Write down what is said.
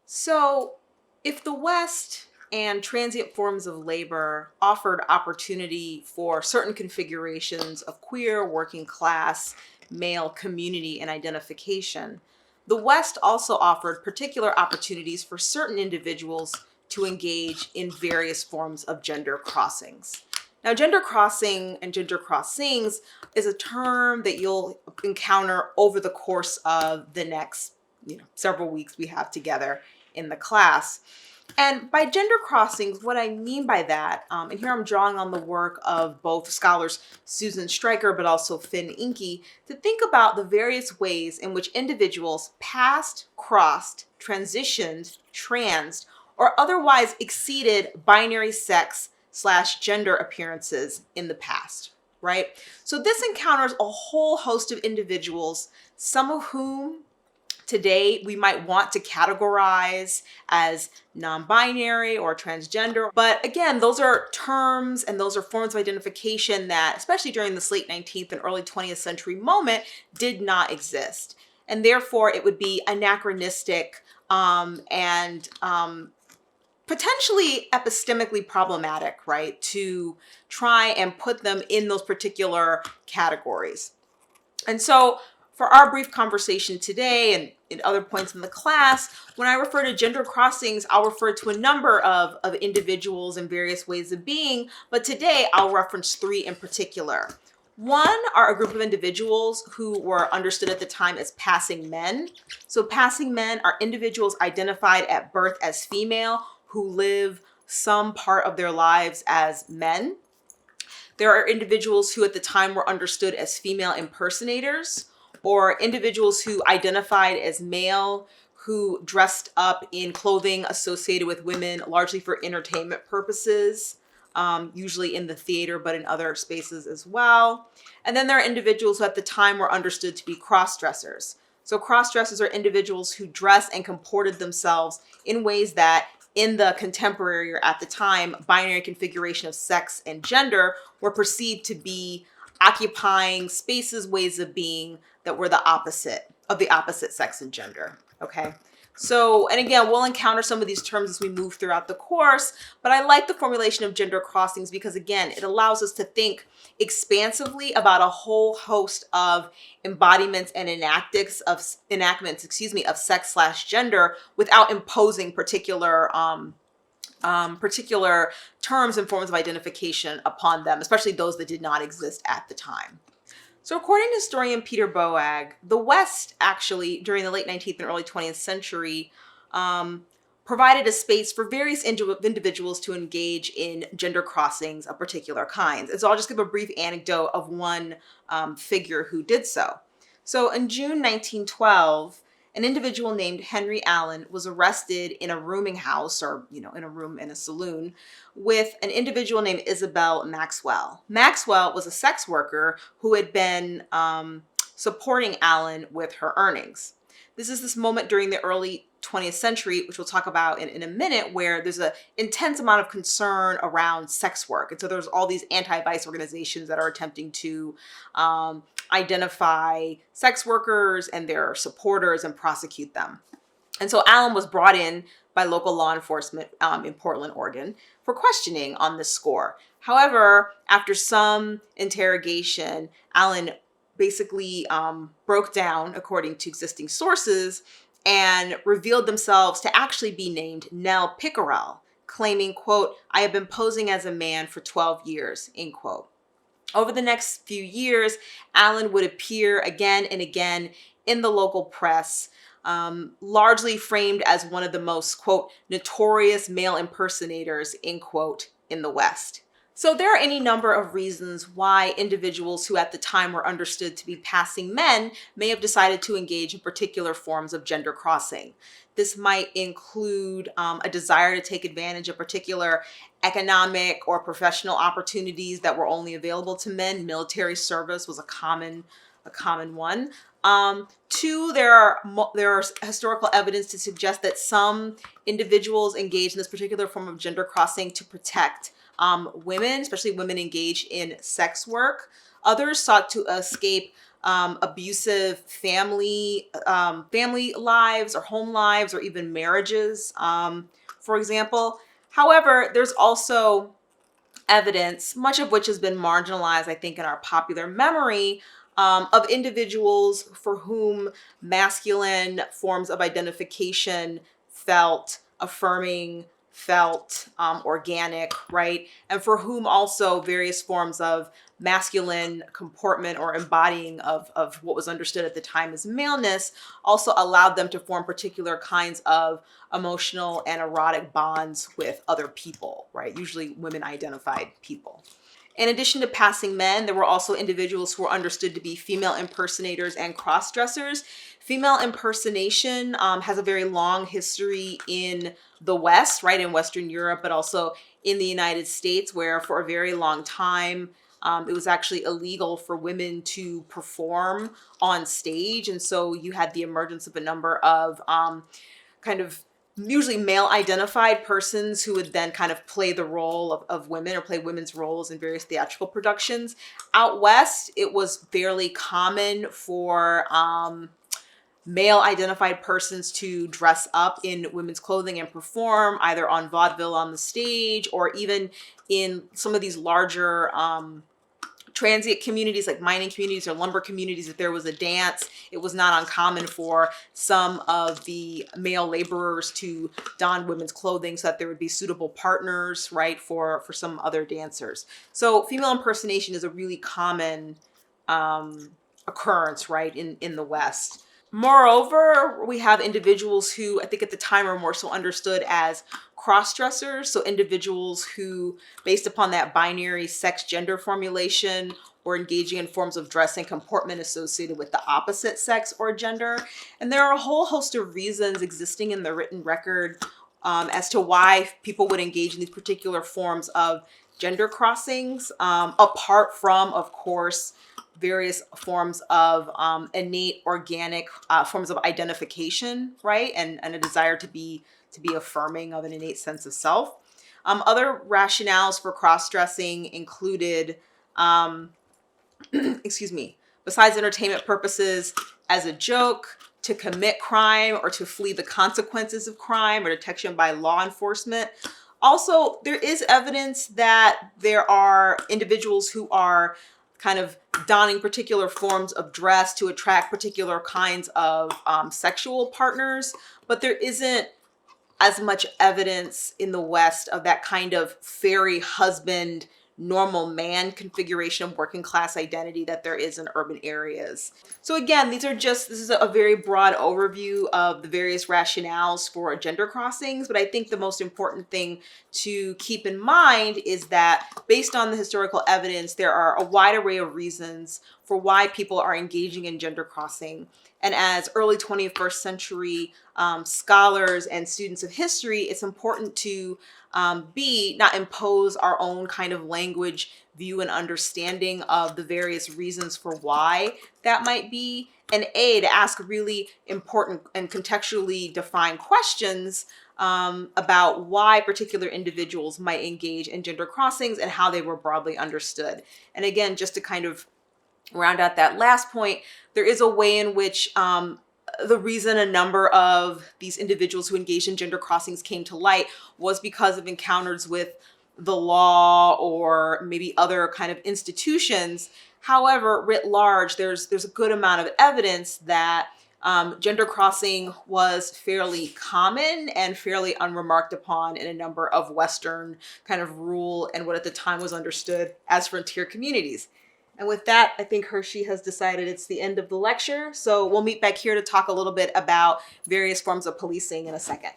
So, if the West and transient forms of labor offered opportunity for certain configurations of queer, working class, male community and identification, the West also offered particular opportunities for certain individuals to engage in various forms of gender crossings. Now, gender crossing and gender crossings is a term that you'll encounter over the course of the next several weeks we have together in the class. And by gender crossings, what I mean by that, and here I'm drawing on the work of both scholars Susan Stryker but also Finn Inke, to think about the various ways in which individuals passed, crossed, transitioned, transed, or otherwise exceeded binary sex / gender appearances in the past, right? So this encounters a whole host of individuals, some of whom today we might want to categorize as non-binary or transgender. But again, those are terms and those are forms of identification that, especially during this late 19th and early 20th century moment, did not exist. And therefore, it would be anachronistic and potentially epistemically problematic, right, to try and put them in those particular categories. And so for our brief conversation today and in other points in the class, when I refer to gender crossings, I'll refer to a number of individuals and various ways of being, but today I'll reference three in particular. One are a group of individuals who were understood at the time as passing men. So passing men are individuals identified at birth as female who live some part of their lives as men. There are individuals who at the time were understood as female impersonators, or individuals who identified as male, who dressed up in clothing associated with women, largely for entertainment purposes, usually in the theater, but in other spaces as well. And then there are individuals who at the time were understood to be cross-dressers. So cross-dressers are individuals who dress and comported themselves in ways that in the contemporary or at the time binary configuration of sex and gender were perceived to be occupying spaces, ways of being that were the opposite of the opposite sex and gender. Okay. So, and again, we'll encounter some of these terms as we move throughout the course, but I like the formulation of gender crossings because again, it allows us to think expansively about a whole host of embodiments and enactments of sex / gender without imposing particular terms and forms of identification upon them, especially those that did not exist at the time. So according to historian Peter Boag, the West actually, during the late 19th and early 20th century, provided a space for various individuals to engage in gender crossings of particular kinds. And so I'll just give a brief anecdote of one figure who did so. So in June 1912, an individual named Henry Allen was arrested in a rooming house, or in a room in a saloon, with an individual named Isabel Maxwell. Maxwell was a sex worker who had been supporting Allen with her earnings. This is this moment during the early 20th century, which we'll talk about in a minute, where there's an intense amount of concern around sex work. And so there's all these anti-vice organizations that are attempting to identify sex workers and their supporters and prosecute them. And so Allen was brought in by local law enforcement in Portland, Oregon, for questioning on this score. However, after some interrogation, Allen basically broke down, according to existing sources, and revealed themselves to actually be named Nell Pickerel, claiming, quote, "I have been posing as a man for 12 years, end quote. Over the next few years, Allen would appear again and again in the local press, largely framed as one of the most, quote, notorious male impersonators, end quote, in the West. So there are any number of reasons why individuals who at the time were understood to be passing men may have decided to engage in particular forms of gender crossing. This might include a desire to take advantage of particular economic or professional opportunities that were only available to men. Military service was a common one. Two, there are historical evidence to suggest that some individuals engaged in this particular form of gender crossing to protect women, especially women engaged in sex work. Others sought to escape abusive family lives or home lives or even marriages, for example. However, there's also evidence, much of which has been marginalized, I think, in our popular memory, of individuals for whom masculine forms of identification felt affirming, felt organic, right? And for whom also various forms of masculine comportment or embodying of what was understood at the time as maleness also allowed them to form particular kinds of emotional and erotic bonds with other people, right? Usually women identified people. In addition to passing men, there were also individuals who were understood to be female impersonators and cross-dressers. Female impersonation has a very long history in the West, right, in Western Europe, but also in the United States, where for a very long time, it was actually illegal for women to perform on stage. And so you had the emergence of a number of kind of usually male identified persons who would then kind of play the role of women or play women's roles in various theatrical productions. Out West, it was fairly common for male identified persons to dress up in women's clothing and perform either on vaudeville on the stage or even in some of these larger transient communities like mining communities or lumber communities. If there was a dance, it was not uncommon for some of the male laborers to don women's clothing so that there would be suitable partners, right, for some other dancers. So female impersonation is a really common occurrence, right, in the West. Moreover, we have individuals who I think at the time are more so understood as cross-dressers. So individuals who, based upon that binary sex-gender formulation, were engaging in forms of dress and comportment associated with the opposite sex or gender. And there are a whole host of reasons existing in the written record as to why people would engage in these particular forms of gender crossings, apart from, of course, various forms of innate organic forms of identification, right? And a desire to be affirming of an innate sense of self. Other rationales for cross-dressing included, excuse me, besides entertainment purposes, as a joke, to commit crime or to flee the consequences of crime or detection by law enforcement. Also, there is evidence that there are individuals who are kind of donning particular forms of dress to attract particular kinds of sexual partners, but there isn't as much evidence in the West of that kind of fairy husband, normal man configuration of working class identity that there is in urban areas. So again, this is a very broad overview of the various rationales for gender crossings, but I think the most important thing to keep in mind is that based on the historical evidence, there are a wide array of reasons for why people are engaging in gender crossing. And as early 21st century scholars and students of history, it's important to not impose our own kind of language, view, and understanding of the various reasons for why that might be, and to ask really important and contextually defined questions about why particular individuals might engage in gender crossings and how they were broadly understood. And again, just to kind of round out that last point, there is a way in which the reason a number of these individuals who engaged in gender crossings came to light was because of encounters with the law or maybe other kind of institutions. However, writ large, there's a good amount of evidence that gender crossing was fairly common and fairly unremarked upon in a number of Western kind of rural and what at the time was understood as frontier communities. And with that, I think Hershey has decided it's the end of the lecture. So we'll meet back here to talk a little bit about various forms of policing in a second.